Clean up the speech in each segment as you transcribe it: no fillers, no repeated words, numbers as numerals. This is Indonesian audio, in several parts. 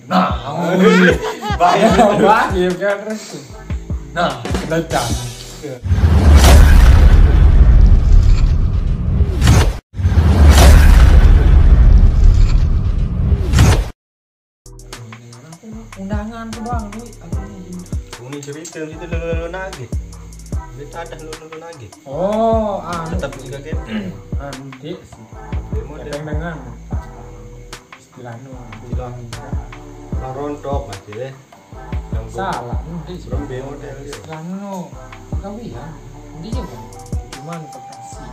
Nah, bahaya kan terus. Nah, ledak. Undangan tuh bang, ini cerita itu lulu lagi. Kita ada lulu lagi. Oh, tetap juga gitu. Nanti sih. Dengan istilahnya rontok aja deh. Salah, nanti belum model dia. Istilahnya kau ya, dia kan cuma koperasi.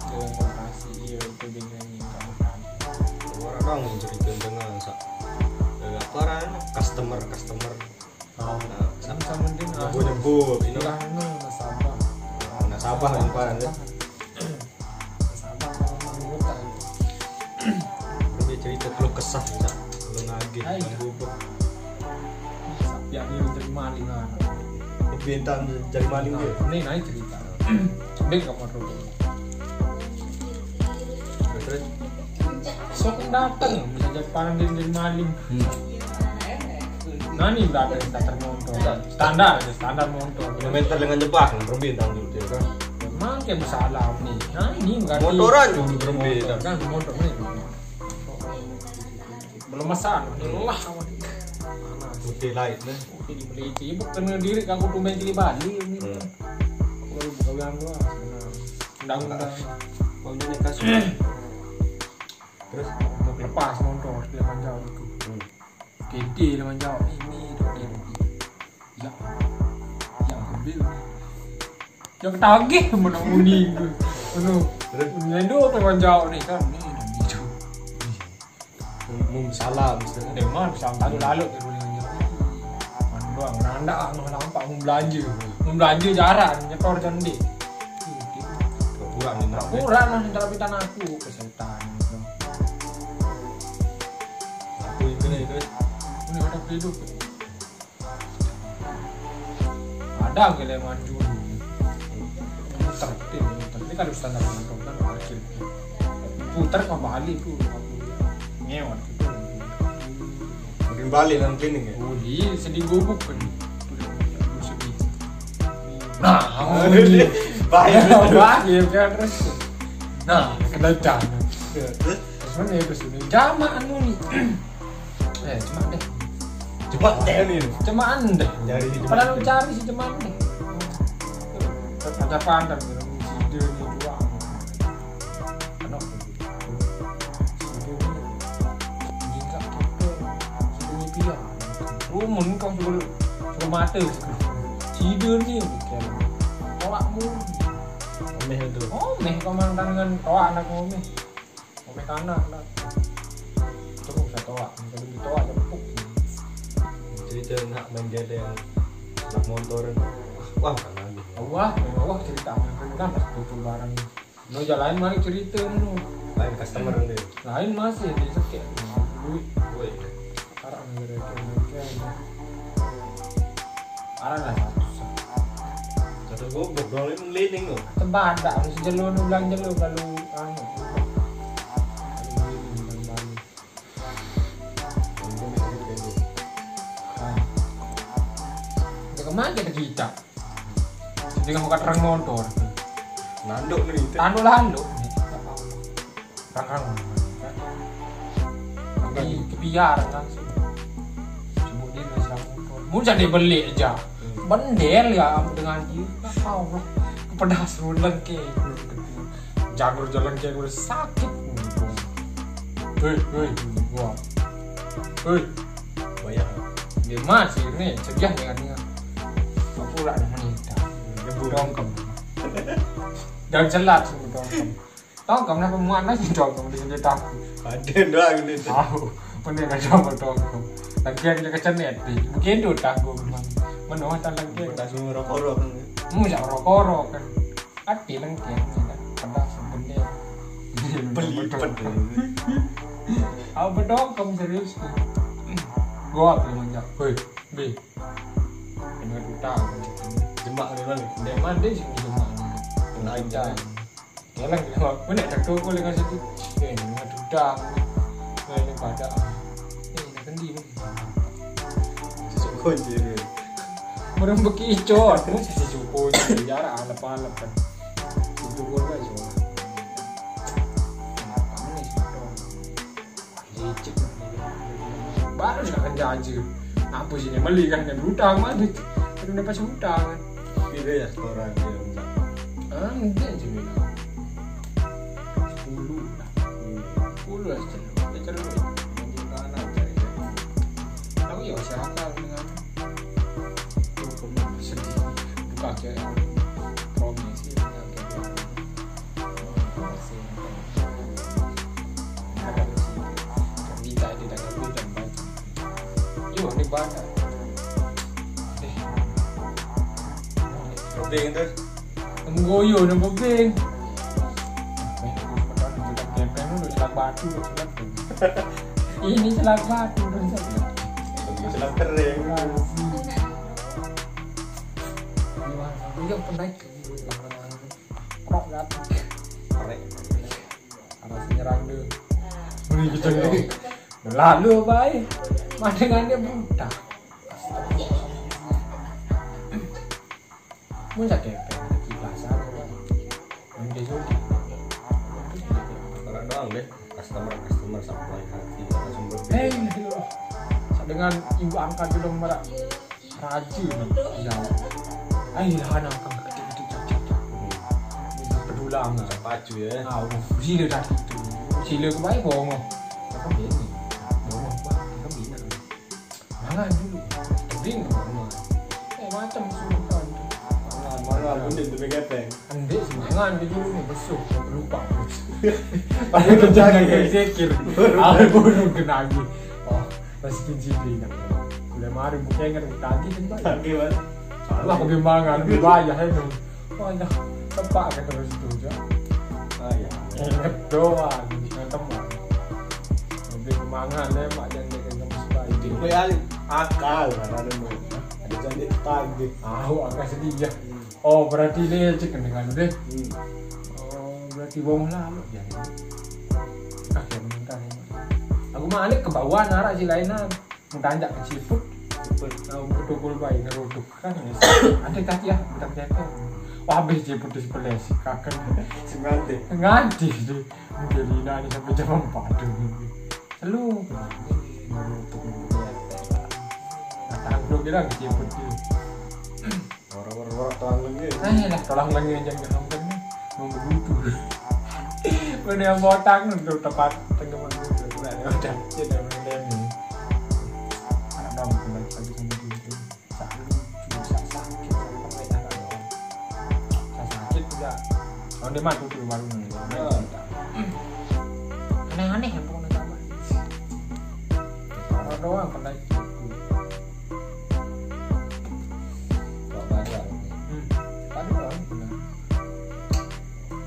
Dengan koperasi iya itu dengan kamu kan. Orang dong cerita dengan laporan customer. Sama dengan nyebut ini istilahnya nasabah yang paling lebih cerita keluh kesah bisa lu nagih bubuk ya dia jadi maling lah bintang jadi maling dia ini naik cerita dia gak mau dulu terus sok datang bisa jadi paling jadi maling nani datang standar motor standar motor kilometer dengan jebak berbintang dulu dia kan memang kayak masalah nih nah ini enggak motoran dulu berbintang kan motor nih belum masalah lah putih light deh dibeli itu kena diri aku tuh main di Bali ini baru buka yang gua undang-undang pokoknya nih kasus terus lepas motor dia manjau itu gede dia manjau ini dia ya ambil yang tagih menang-uning terus nendo tuh manjau nih kan ini itu salah misalnya demam lalu doang nanda nampak belanja jarang nyetor jandi kurang lah dalam pitan aku kesehatan aku ini ada hidup ada gila maju muter tapi kalau standar kan akhir putar kembali tuh ngewat balik dengan cleaning ya? Oh iya, sedih gubuk kan nah, bahaya kan terus nah, kena jana terus mana ya terus ini jamaan nih cuma deh nih cumaan deh padahal lu cari sih cumaan deh ada pandang si dia dua mun kau suruh mati tidur nih tolakmu omeh itu kau mantan dengan toa anak omeh kanak lah terus saya toa kalau di toa jempuk cerita nak main gede yang nak motoran wah kan lagi wah cerita kan pas itu barang no jalan mari cerita nu lain customer nih lain masih di sekek duit sekarang mereka arah lah satu goblok dong ini leading loh tebada harus jalur ulang jalur lalu anu kemana kita jadi kamu kat rang motor nanduk nih landuk rang kebiar langsung kemudian mau jadi beli aja bendel ya dengan dia Allah kepedas ulang ke jagur jalan ke udah sakit gua bayang dia masih nih sedia dengan aku lah menita dongkem dan celat dongkem kenapa muat lagi dongkem di sini takut ada doang ini tahu bener aja dongkem lagi yang kecenet mungkin tuh tanggung menurut tentang dia kita semua rokok mu jak rokok kan hati lengket kan pada sebenarnya pelipet aku bedong kamu serius gua belum menjak B dengan utang jemak nih bang dia mandi sih jemak naik jalan keleng bener ada tuh boleh kasih tuh dengan utang ini pada kendi mungkin. Sesuk kunci ini. Merem bekicot, mau sih cukup jarak alap-alap kan. Itu gol guys soalnya. Kamu nih dong. Licik. Baru sudah janji. Apa sih ini beli kan dan hutang mah itu udah pas hutang kan. Beda ya setoran dia. Enggak sih beda. 10 lah. 10 lah cerita. Mungkin kanan cari ya. Aku ya masih akal dengan sedih buka kayak promosi ada sih kita tidak ngerti dan baca yuk ini baca Bebeng terus. menggoyo dan bebeng celak batu ini celak batu Celak kering. Yang pernah rok gat Korek. harus nyerang dulu beri kecil lalu baik madengannya budak mau sakit di pasar yang dia sudah Orang doang deh. Customer supply hati sumber. dengan ibu angkat dulu merak rajin jauh ayo lah anak angkat ketik cak pedulang Pacu ya. sila dah itu sila ke baik bohong kan begini bohong apa kan bina mangan dulu tebing macam suruhan Malah pun dia tuh gepeng. andek semangan dia dulu nih besok lupa padahal jangan kayak zikir aku baru kenagi oh masih kinci kan udah mari bukan kan tadi kan baik Oke, Mas. lah kebimbangan bayar itu banyak tepak kan terus itu aja Ah ya. inget doang dengan teman lebih kemangan ya mak jangan dengan teman sebaik Gue akal kan ada mau. Ada janji pagi. agak sedih ya oh berarti ini cek dengan udah Hmm. oh berarti bohong lalu ya kakek minta aku mah aneh ke bawah narak si lainan mentanjak ke siput tahu betul baik ngeruduk kan ada kaki ya bentar jatuh wah habis siput di sebelah si kakek Semante. nganti deh menjadi nani sampai jam 4 selu ngeruduk nah lu kira ke siput dia Orang-orang tuang lagi. lah tolong lagi jangan nongkrong mau begitu mana yang botang untuk tepat tengah begitu nah ya udah jadi orang ini anak dong kembali pagi sama gitu tak lucu tak sakit sampai tak ada orang tak sakit juga kalau dia mati tuh baru nih aneh-aneh ya pokoknya sama orang doang kena itu tadi orang benar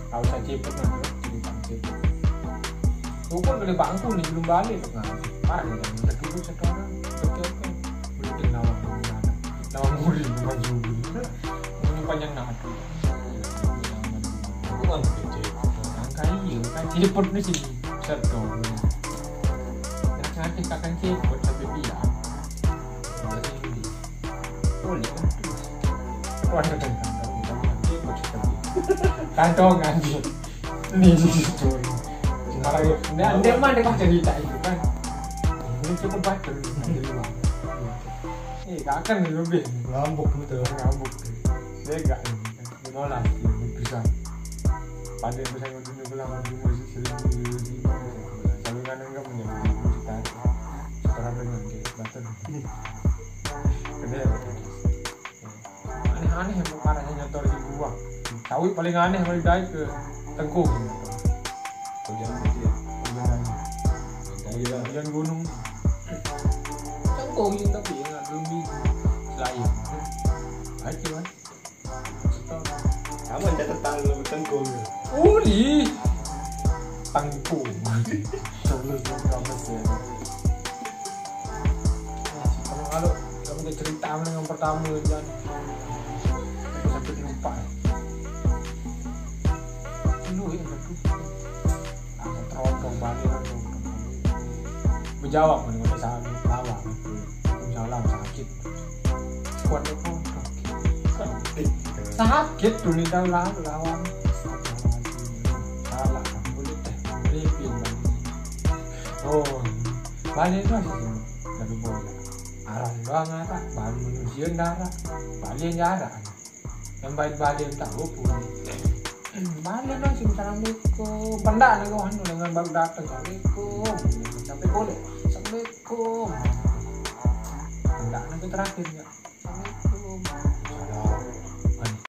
tahu saya cepet nanti jadi bangkit tuh kan beli bangku nih belum balik tuh kan parah ya udah dulu sekarang oke beli nawang nawang murid cuma jubel punya panjang nado Aku kan kecil. angka iya kan cepet nih sih set dong nanti kakak cepet sampai bilang boleh kan tuh ada kantongan nih situ sekarang dia mah dia cerita itu kan ini cukup bagus kakak nih lebih Ngambuk betul. ngambuk dia enggak menolak bisa pandai bisa ngomong bilang di musik sering selalu kan enggak menjadi cerita sekarang dengan dia batal aneh-aneh yang parahnya nyetor di buah tahu paling aneh paling baik ke Tengkung Hujan dia. Gila. hujan gunung Tengkung yang tapi yang lebih selain baik kan Kamu ada tetangga lebih tengkung. Uli Tengkung terus kamu sih kalau kamu cerita yang pertama jangan sampai lupa lu ya betul aku terontong balik berjawab nih udah saat tahu malam sakit kuat itu sakit sakit tuh nih tahu lawan salah boleh teh briefing oh balik itu aja sih dari bola arah doang arah baru manusia darah balik darah yang baik balik tahu pun balik dong sih assalamualaikum pendak nih kawan dengan baru datang assalamualaikum sampai boleh assalamualaikum pendak nanti terakhirnya